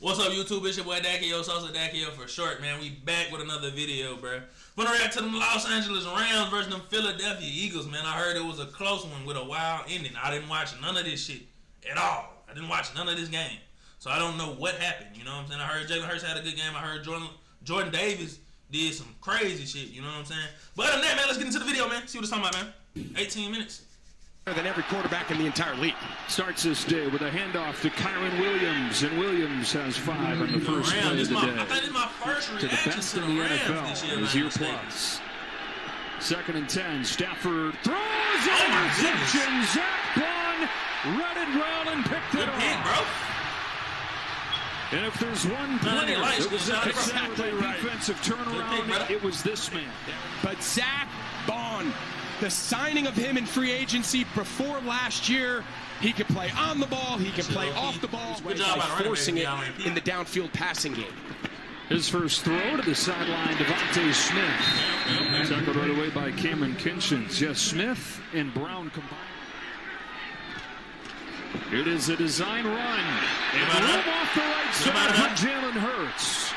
What's up, YouTube? It's your boy Dakio, Sosa Dakio for short, man. We back with another video, bro. Gonna react to them Los Angeles Rams versus them Philadelphia Eagles, man. I heard it was a close one with a wild ending. I didn't watch none of this shit at all. I didn't watch none of this game. So I don't know what happened, you know what I'm saying? I heard Jalen Hurts had a good game. I heard Jordan Davis did some crazy shit, you know what I'm saying? But other than that, man, let's get into the video, man. See what it's talking about, man. 18 minutes. Than every quarterback in the entire league. Starts this day with a handoff to Kyren Williams, and Williams has 5 on the first play of the day. I think it's my first reaction to the best in the NFL this year plus. 2nd and 10, Stafford throws an interception. Zach Bond read it well and picked it off. And if there's one player that was exactly right defensive turnaround, it was this man. But Zach Bond, the signing of him in free agency before last year, he can play on the ball, he can play off the ball, by forcing it in the downfield passing game. His first throw to the sideline, Devontae Smith. Tackled right away by Cameron Kinchins. Yes, Smith and Brown combined. It is a design run. And room off the right side for Jalen Hurts.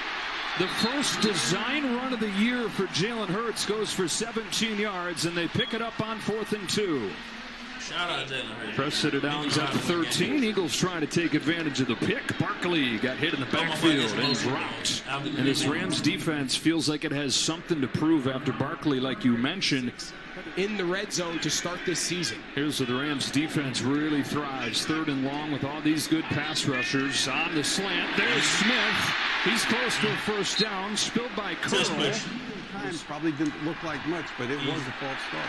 The first design run of the year for Jalen Hurts goes for 17 yards, and they pick it up on 4th and 2. Shout out Jalen Hurts. Preston it downs at the 13. Eagles trying to take advantage of the pick. Barkley got hit in the backfield and dropped. And this Rams defense feels like it has something to prove after Barkley, like you mentioned, in the red zone to start this season. Here's where the Rams defense really thrives. 3rd and long with all these good pass rushers. On the slant, there's Smith. He's close to a first down, spilled by Curl. Times probably didn't look like much, but it was a false start.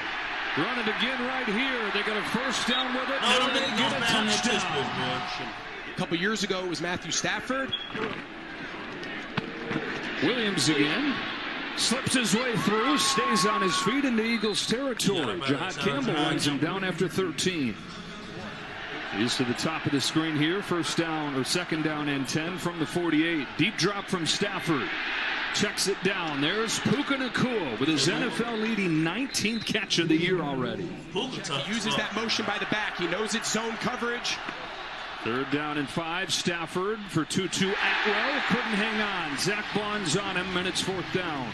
Run it again right here. They got a first down with it. No, they get a touchdown. A couple years ago, it was Matthew Stafford. Williams again. Slips his way through, stays on his feet into Eagles territory. Jahad Campbell runs him down after 13. He's to the top of the screen here. 2nd down and 10 from the 48. Deep drop from Stafford. Checks it down. There's Puka Nacua with his NFL-leading 19th catch of the year already. He uses that motion by the back. He knows it's zone coverage. 3rd down and 5. Stafford for Tutu Atwell. Couldn't hang on. Zach Bond's on him, and it's 4th down.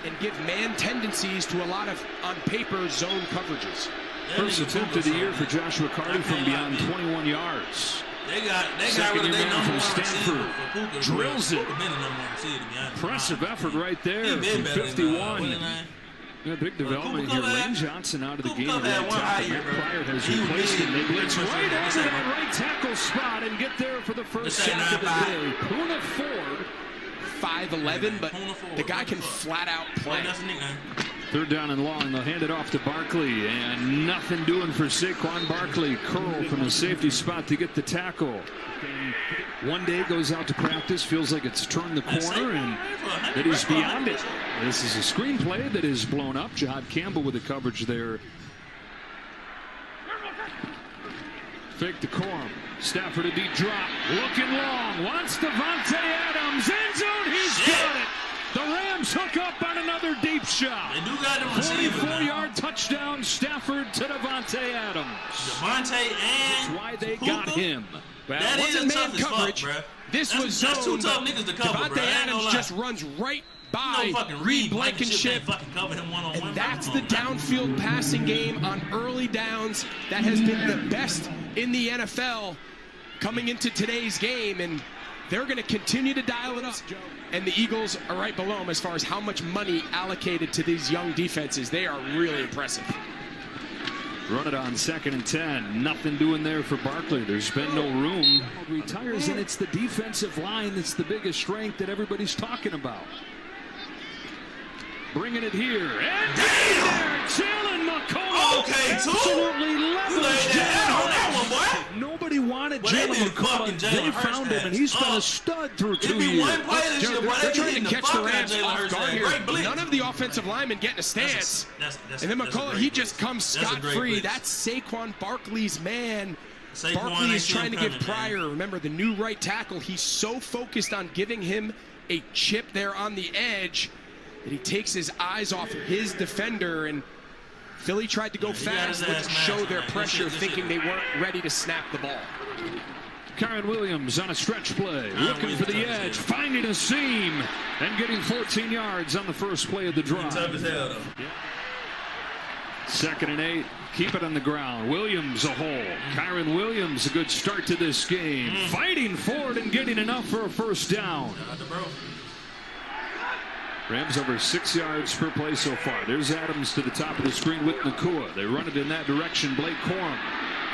And give man tendencies to a lot of, on paper, zone coverages. First attempt of the year for Joshua Carter from beyond 21 yards. They got Second rid of man from Stanford. Stanford. Drills it. Impressive effort right there from 51. Big development here. Lane Johnson out of the game. Right tackle. Pryor has replaced him. They blitz right into that right tackle spot and get there for the first sack of the day. Poona Ford. 5'11", but the guy can flat out play. 3rd down and long. They'll hand it off to Barkley, and nothing doing for Saquon Barkley. Curl from the safety spot to get the tackle. One day goes out to practice, feels like it's turned the corner, and that he's beyond it. This is a screenplay that is blown up. Jahad Campbell with the coverage there. Fake to Corum. Stafford a deep drop. Looking long. Wants Davante Adams. End zone. He's got it. The Rams hook up on another deep shot. They do got him receiving. 44-yard touchdown. Stafford to Davante Adams. Davante and that's why they got him. That is man coverage. Fuck, this was zone. That's too tough niggas to cover, Davante Adams just runs right by Reed Blankenship, and that's the downfield passing game on early downs that has been the best in the NFL coming into today's game, and they're going to continue to dial it up. And the Eagles are right below them as far as how much money allocated to these young defenses. They are really impressive. Run it on 2nd and 10. Nothing doing there for Barkley. There's been no room. Retires, and it's the defensive line that's the biggest strength that everybody's talking about. Bringing it here. And there, Jalen McCullough. Okay, absolutely levels that one, boy. Nobody wanted Jalen McCullough. They found him, and he's been a stud through 2 years. They're trying to catch the Rams off guard here. None of the offensive linemen getting a stance. And then McCullough, he just comes scot-free. That's Saquon Barkley's man. Barkley is trying to give Pryor, remember, the new right tackle. He's so focused on giving him a chip there on the edge that he takes his eyes off his defender, and Philly tried to go fast, which show their pressure, thinking they weren't ready to snap the ball. Kyren Williams on a stretch play, looking for the edge, finding a seam, and getting 14 yards on the first play of the drive. Tough as hell, though. Yeah. 2nd and 8. Keep it on the ground. Williams a hole. Kyren Williams a good start to this game. Fighting for it and getting enough for a first down. Rams over 6 yards per play so far. There's Adams to the top of the screen with Nacua. They run it in that direction. Blake Corum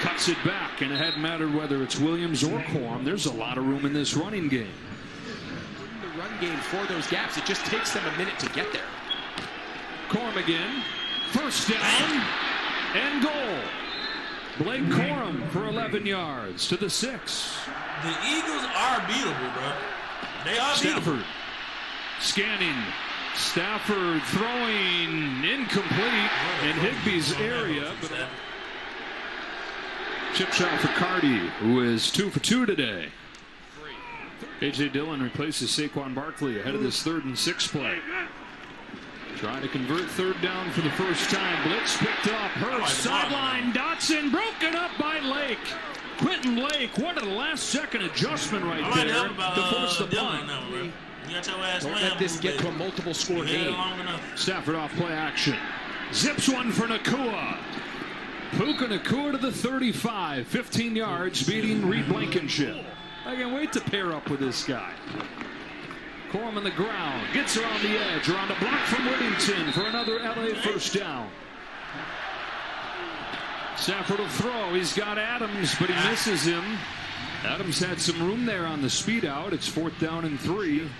cuts it back, and it hadn't mattered whether it's Williams or Corum. There's a lot of room in this running game. The run game for those gaps, it just takes them a minute to get there. Corum again. First down and goal. Blake Corum for 11 yards to the 6. The Eagles are beatable, bro. They are Stafford beatable. Scanning. Stafford throwing incomplete in Higbee's area. Chip shot for Cardi, who is 2 for 2 today. A.J. Dillon replaces Saquon Barkley ahead of this 3rd and 6 play. Trying to convert 3rd down for the first time. Blitz picked up. Hurts sideline. Dotson broken up by Lake. Quentin Lake. What a last-second adjustment right there to force the punt. Don't let this get to a multiple-score game. Stafford off play action. Zips one for Nacua. Puka Nacua to the 35. 15 yards, beating Reed Blankenship. I can't wait to pair up with this guy. Corum on the ground, gets around the edge, around a block from Whittington for another LA first down. Stafford will throw. He's got Adams, but he misses him. Adams had some room there on the speed out. It's 4th down and 3. Of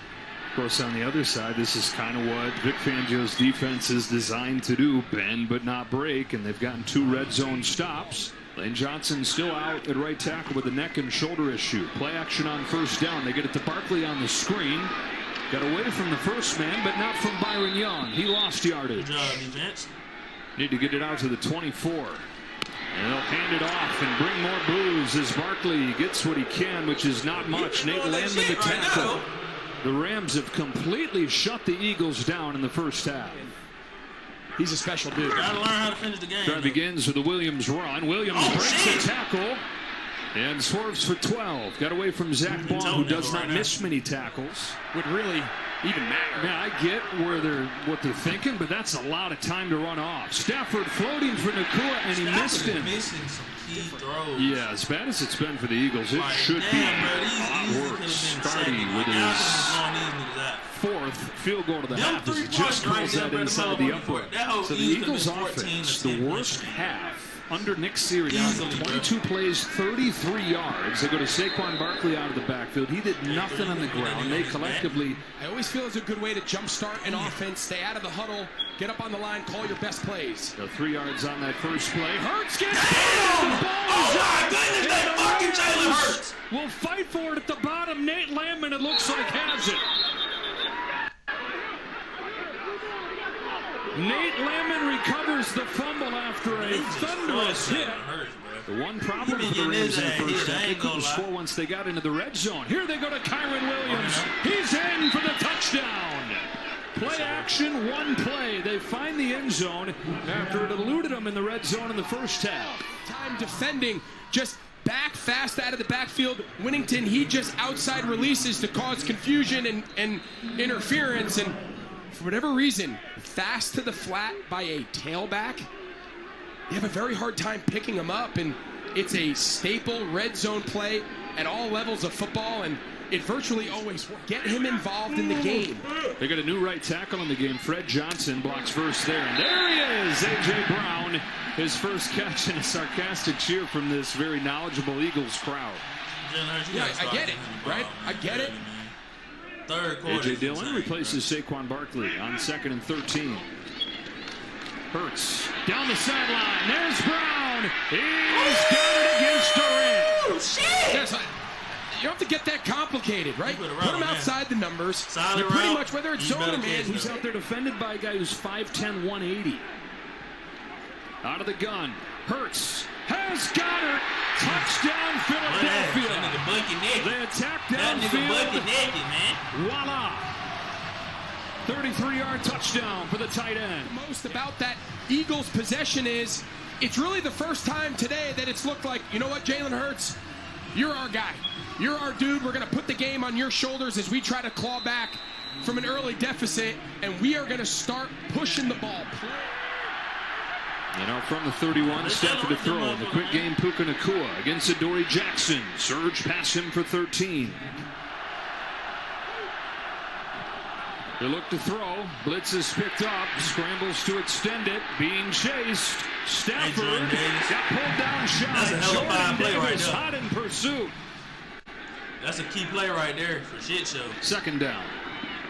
course, on the other side, this is kind of what Vic Fangio's defense is designed to do, bend but not break, and they've gotten 2 red zone stops. Lane Johnson still out at right tackle with a neck and shoulder issue. Play action on first down. They get it to Barkley on the screen. Got away from the first man, but not from Byron Young. He lost yardage. Good job, defense. Need to get it out to the 24. And they'll hand it off and bring more boos as Barkley gets what he can, which is not much. Nate Landman the tackle. The Rams have completely shut the Eagles down in the first half. He's a special dude. Gotta learn how to finish the game. Drive begins with the Williams run. Williams breaks the tackle and swerves for 12. Got away from Zach Baum, who does not miss many tackles. Would really even matter. Yeah, I get what they're thinking, but that's a lot of time to run off. Stafford floating for Nacua, and he missed him. Missing some key throws. Yeah, as bad as it's been for the Eagles, it should be a lot worse. Starting with his 4th field goal to the half as he just calls that inside the upright. So the Eagles offense, the worst half under Nick Sirianni. 22 plays, 33 yards. They go to Saquon Barkley out of the backfield. He did nothing on the ground. They collectively... I always feel it's a good way to jumpstart an offense. Stay out of the huddle. Get up on the line. Call your best plays. So 3 yards on that first play. Hurts gets it. Oh, my goodness. That fucking Jalen Hurts. Will fight for it at the bottom. Nate Landman, it looks like, has it. Nate Landman recovers the fumble after a thunderous hit. The one problem for the Rams in the first half, they couldn't score once they got into the red zone. Here they go to Kyren Williams. He's in for the touchdown. Play action, one play. They find the end zone after it eluded them in the red zone in the first half. Time defending, just back fast out of the backfield. Whittington, he just outside releases to cause confusion and interference, and for whatever reason, fast to the flat by a tailback. You have a very hard time picking him up, and it's a staple red zone play at all levels of football, and it virtually always works. Get him involved in the game. They got a new right tackle in the game. Fred Johnson blocks first there, and there he is, A.J. Brown. His first catch and a sarcastic cheer from this very knowledgeable Eagles crowd. Yeah, I get it, right? I get it. Third quarter. A.J. Dillon replaces Saquon Barkley on 2nd and 13. Hurts down the sideline. There's Brown. He's got it against Durant. Shit! You don't have to get that complicated, right? Put him outside the numbers. Pretty much whether it's zone or man. He's out there defended by a guy who's 5'10", 180. Out of the gun. Hurts has got it. Touchdown, Philadelphia. They attack downfield. Voila. 33-yard touchdown for the tight end. Most about that Eagles possession is it's really the first time today that it's looked like, you know what, Jalen Hurts, You're our guy. You're our dude. We're going to put the game on your shoulders as we try to claw back from an early deficit, and we are going to start pushing the ball. And out from the 31, Stafford to throw. In the quick game, Puka Nacua against Adoree Jackson. Surge past him for 13. They look to throw. Blitz is picked up. Scrambles to extend it. Being chased. Stafford got pulled down shy. That's a hell of a fine play right there. Hot in pursuit. That's a key play right there for shit show. Second down.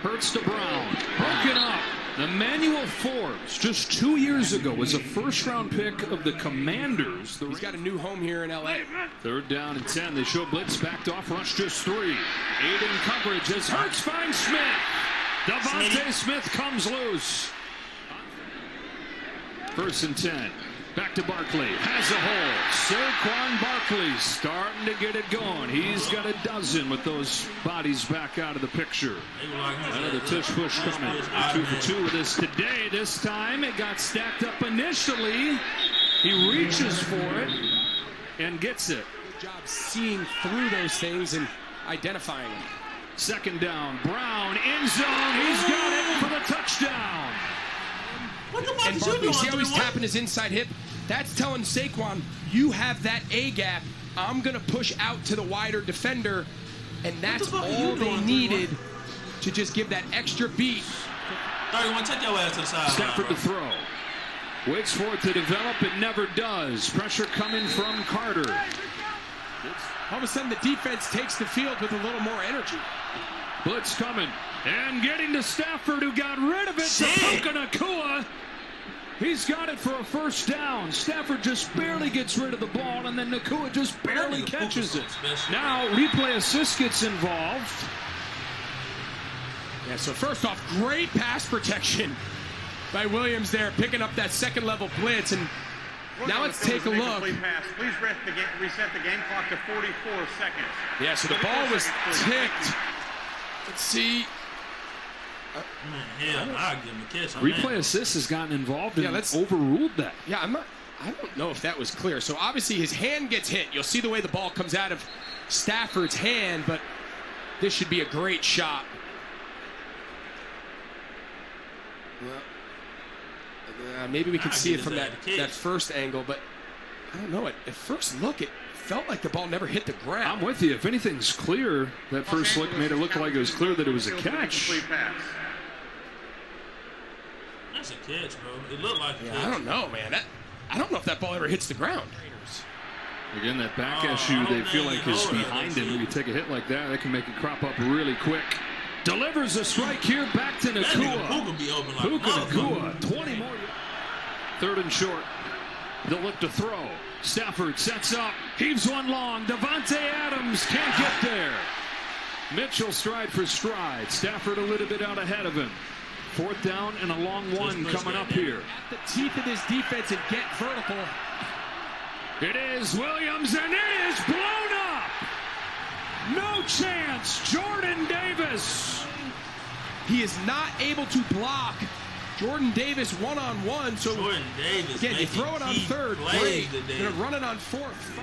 Hurts to Brown. Broken up. Emmanuel Forbes, just 2 years ago, was a first-round pick of the Commanders. He's got a new home here in L.A. Third down and 10. They show blitz, backed off, rush just 3. 8 in coverage as Hurts finds Smith. Devontae Smith comes loose. First and 10. Back to Barkley. Has a hole. Saquon Barkley starting to get it going. He's got a dozen with those bodies back out of the picture. Another tush push coming. 2 for 2 with this today. This time it got stacked up initially. He reaches for it and gets it. Good job seeing through those things and identifying them. Second down. Brown end zone. He's got it for the touchdown. And Barkley, see how he's tapping his inside hip? That's telling Saquon, you have that A gap. I'm going to push out to the wider defender. And that's all they needed to just give that extra beat. 31, take your ass to the side. Stafford to throw. Waits for it to develop. It never does. Pressure coming from Carter. All of a sudden, the defense takes the field with a little more energy. Blitz coming. And getting to Stafford, who got rid of it to Puka Nacua. He's got it for a first down. Stafford just barely gets rid of the ball, and then Nacua just barely catches it. Now, replay assist gets involved. Yeah, so first off, great pass protection by Williams there, picking up that second-level blitz. And now let's take a look. Please reset the game clock to 44 seconds. Yeah, so the ball was ticked. Let's see. I'll give him a kiss. Replay assist has gotten involved and overruled that. Yeah, I don't know if that was clear. So obviously his hand gets hit. You'll see the way the ball comes out of Stafford's hand, but this should be a great shot. Well, maybe we can see it from that first angle, but I don't know. At first look, it felt like the ball never hit the ground. I'm with you. If anything's clear, that first look made it look like it was clear that it was a catch. That's a catch, bro. It looked like a catch. I don't know, man. I don't know if that ball ever hits the ground. Again, that back issue they feel like is behind him. When you take a hit like that, can make it crop up really quick. Delivers a strike here back to Nacua. Puka Nacua, 20 more. Third and short. They'll look to throw. Stafford sets up, heaves one long. Davante Adams can't get there. Mitchell stride for stride. Stafford a little bit out ahead of him. Fourth down and a long one coming up here. At the teeth of this defense and get vertical. It is Williams, and it is blown up. No chance. Jordan Davis. He is not able to block Jordan Davis one-on-one. So Jordan Davis, again, you throw it on third, great. You're gonna run it on fourth.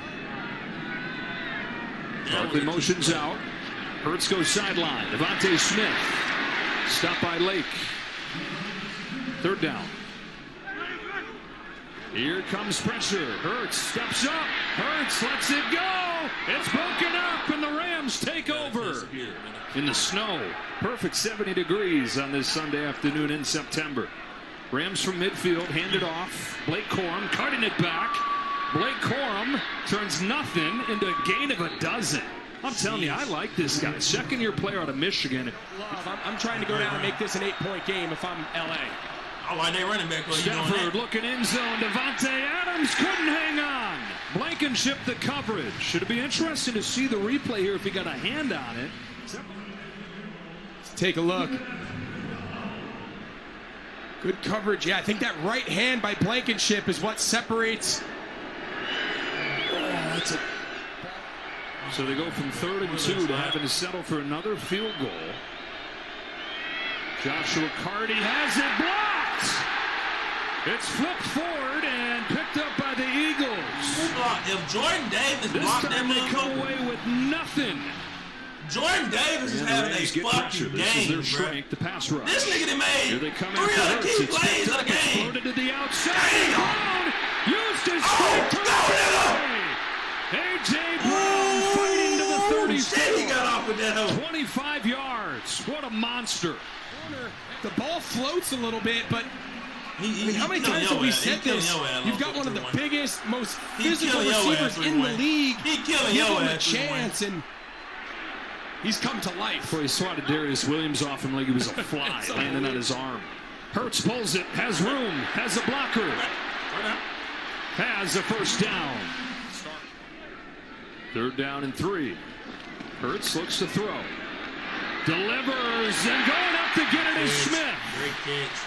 Barkley motions out. Hurts goes sideline. Devontae Smith. Stopped by Lake. Third down. Here comes pressure. Hurts steps up. Hurts lets it go. It's broken up, and the Rams take over in the snow. Perfect 70 degrees on this Sunday afternoon in September. Rams from midfield, handed off. Blake Corum cutting it back. Blake Corum turns nothing into a gain of a dozen. I'm telling you, I like this guy. Second-year player out of Michigan. I'm trying to go down and make this an 8-point game if I'm L.A. I like that running back. Stafford looking in zone. Davante Adams couldn't hang on. Blankenship the coverage. Should it be interesting to see the replay here if he got a hand on it? Let's take a look. Good coverage. Yeah, I think that right hand by Blankenship is what separates. That's it. So they go from 3rd and 2 to having to settle for another field goal. Joshua Carty has it blocked. It's flipped forward and picked up by the Eagles. Who blocked if Jordan Davis This blocked that time they come motherfucker, away with nothing. Jordan Davis is having a fucking This is their game, strength, the pass rush. This nigga done Here made they come 3 after of the Hurts. key It's plays of the picked up, it's game. floated to the outside. Damn. Brown used his Oh, feet to go, nigga. A.J. Brown fighting to the 34. Shit, he got off with that hoe. 25 yards. What a monster. The ball floats a little bit, but I mean, how many killing times have we your ass. said He killing this? your ass You've on got one of the 51. biggest, most He physical killing your receivers ass in the 51. league. He killing Give your him a ass chance, and he's come to life. Boy, he swatted Darius Williams off him like he was a fly, landing on his arm. Hurts pulls it, has room, has a blocker, has a first down. 3rd down and 3. Hurts looks to throw. Delivers, and going up to get it is Smith. Great catch.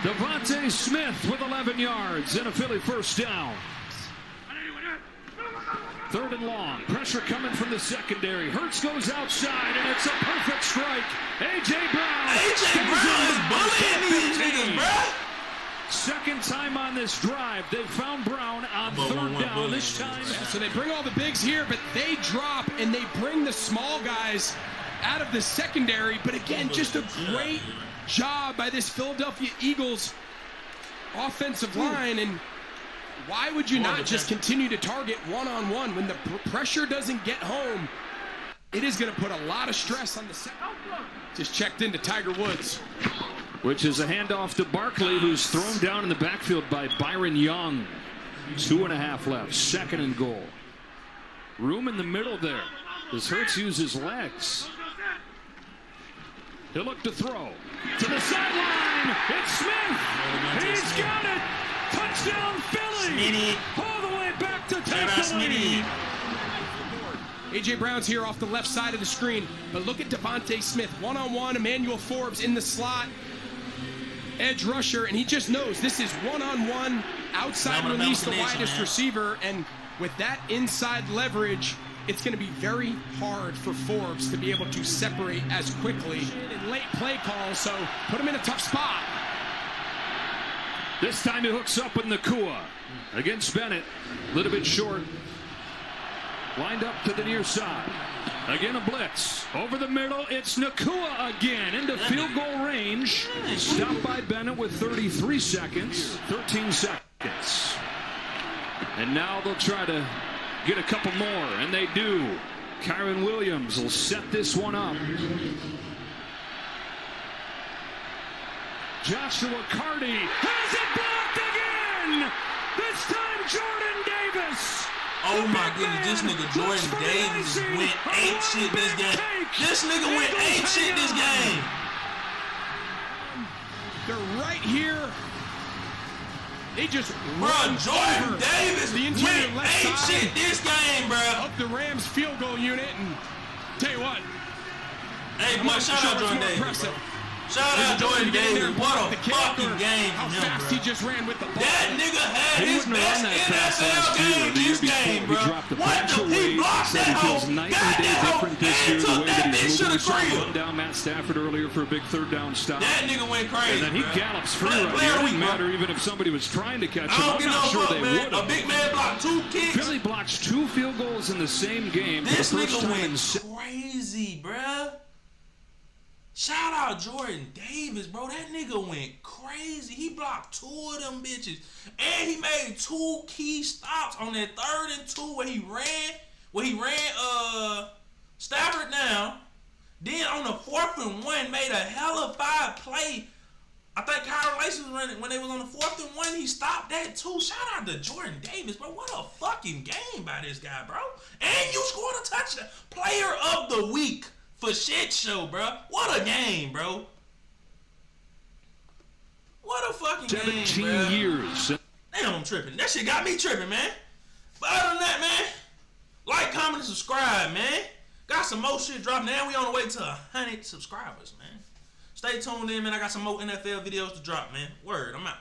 Devontae Smith with 11 yards and a Philly first down. 3rd and long. Pressure coming from the secondary. Hurts goes outside, and it's a perfect strike. A.J. Brown. A.J. Brown is bullying these niggas, bro. Second time on this drive. They found Brown on 3rd down this time. So they bring all the bigs here, but they drop, and they bring the small guys out of the secondary. But again, just a great job by this Philadelphia Eagles offensive line. And why would you not just continue to target one-on-one when the pressure doesn't get home? It is going to put a lot of stress on the second. Just checked into Tiger Woods. Which is a handoff to Barkley, who's thrown down in the backfield by Byron Young. 2.5 left, 2nd and goal. Room in the middle there. Does Hurts use his legs? He'll look to throw. To the sideline, it's Smith. He's got it. Touchdown Philly. Smitty. All the way back to take the lead. A.J. Brown's here off the left side of the screen, but look at Devontae Smith. One-on-one, Emmanuel Forbes in the slot. Edge rusher, and he just knows this is one-on-one, outside release, the widest receiver, and with that inside leverage, it's going to be very hard for Forbes to be able to separate as quickly. And late play call, so put him in a tough spot. This time he hooks up with Nakua against Bennett. A little bit short. Lined up to the near side. Again a blitz. Over the middle, it's Nakua again into field goal range. Stopped by Bennett with 33 seconds. 13 seconds. And now they'll try to get a couple more, and they do. Kyron Williams will set this one up. Joshua Carty has it blocked again! This time Jordan Davis! Oh my goodness, this nigga Jordan Davis went 8 shit this game. This nigga went 8 shit this game. They're right here. They just Bro, Jordan Davis the went interior 8 left side shit this game, bro. of the Rams field goal unit, and tell you what, Hey, boy, shout out Jordan Davis, bro. Shout out Jordan Davis. What a fucking game how from him, fast bro. he just ran with the ball. That nigga had He his wouldn't have best run that fast NFL last year. game The year this before, game, he bro. dropped a What bunch the? of He weight. blocked Said that he feels hoe. night Got and day that hoe different this year. and The took way that that bitch he's to moving. the We saw him crib. run down Matt Stafford earlier for a big 3rd down stop. That nigga went crazy, And then he bro. gallops free Player right here. It of the didn't week, matter bro. even if somebody was trying to catch I him. don't I'm get not no sure fuck, they man. would A have. big man blocked 2 kicks. Philly blocks 2 field goals in the same game. This for the first nigga time in went crazy, bruh. Shout out Jordan Davis, bro. That nigga went crazy. He blocked 2 of them bitches. And he made 2 key stops on that 3rd and 2 where he ran Stafford down. Then on the 4th and 1 made a hella 5 play. I think Kyron Lacy was running when they was on the 4th and 1. He stopped that too. Shout out to Jordan Davis, bro. What a fucking game by this guy, bro. And you scored a touchdown. Player of the week for shit show, bro. What a game, bro. What a fucking game, bro. 17 years. Damn, I'm tripping. That shit got me tripping, man. But other than that, man, like, comment, and subscribe, man. Got some more shit dropping. Now we on the way to 100 subscribers, man. Stay tuned in, man. I got some more NFL videos to drop, man. Word, I'm out.